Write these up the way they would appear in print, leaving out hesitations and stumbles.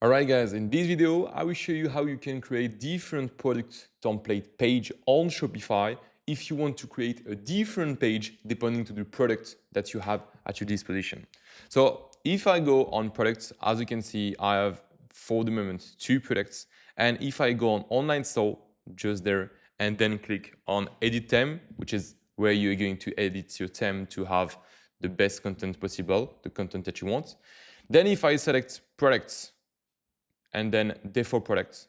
Alright guys, in this video, I will show you how you can create different product template page on Shopify if you want to create a different page depending to the product that you have at your disposition. So if I go on products, as you can see, I have for the moment 2 products. And if I go on online store, just there, and then click on edit theme, which is where you're going to edit your theme to have the best content possible, the content that you want. Then if I select products, and then default products.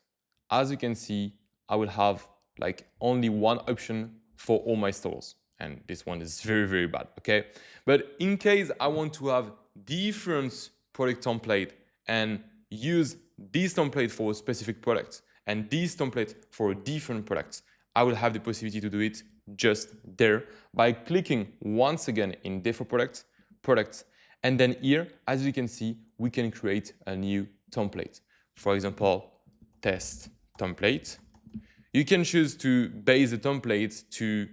As you can see, I will have like only one option for all my stores. And this one is very, very bad, okay? But in case I want to have different product template and use this template for a specific product and this template for a different product, I will have the possibility to do it just there by clicking once again in default products. And then here, as you can see, we can create a new template. For example, test template. You can choose to base the template to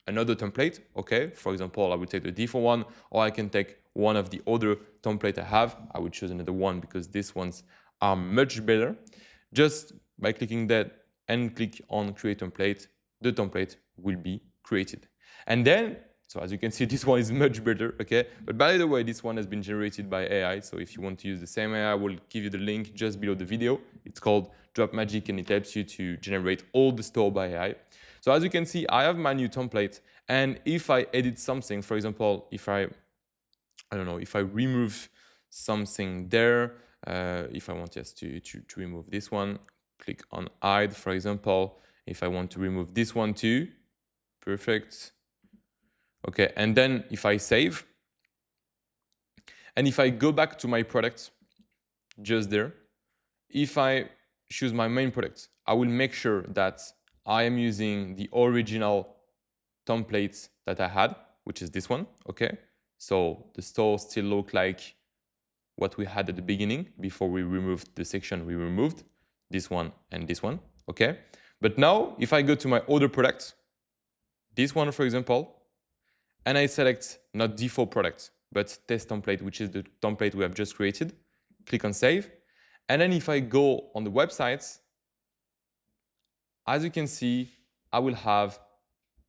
another template, okay? For example, I will take the default one, or I can take one of the other template I have. I will choose another one because these ones are much better. Just by clicking that and click on create template, the template will be created. And then, so as you can see, this one is much better, okay? But by the way, this one has been generated by AI. So if you want to use the same AI, I will give you the link just below the video. It's called Drop Magic and it helps you to generate all the store by AI. So as you can see, I have my new template. And if I edit something, for example, if I remove something there, if I want just to remove this one, click on hide, for example. If I want to remove this one too, perfect. Okay, and then if I save, and if I go back to my product, just there, if I choose my main product, I will make sure that I am using the original template that I had, which is this one, okay? So the store still look like what we had at the beginning before we removed the section we removed, this one and this one, okay? But now, if I go to my other products, this one, for example, and I select not default product, but test template, which is the template we have just created, click on save. And then if I go on the websites, as you can see, I will have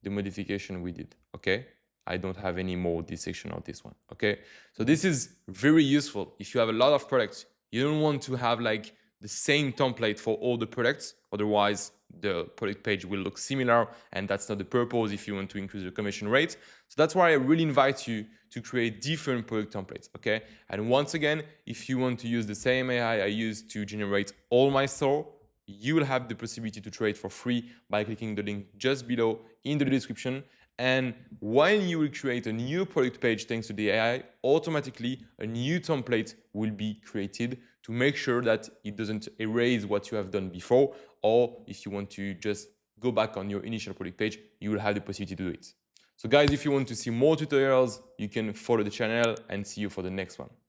the modification we did, okay? I don't have any more this section or this one, okay? So this is very useful. If you have a lot of products, you don't want to have like the same template for all the products, otherwise the product page will look similar and that's not the purpose if you want to increase your commission rate. So that's why I really invite you to create different product templates, okay? And once again, if you want to use the same AI I use to generate all my store, you will have the possibility to trade for free by clicking the link just below in the description. And when you will create a new product page thanks to the AI, automatically a new template will be created to make sure that it doesn't erase what you have done before, or if you want to just go back on your initial product page, you will have the possibility to do it. So guys, if you want to see more tutorials, you can follow the channel and see you for the next one.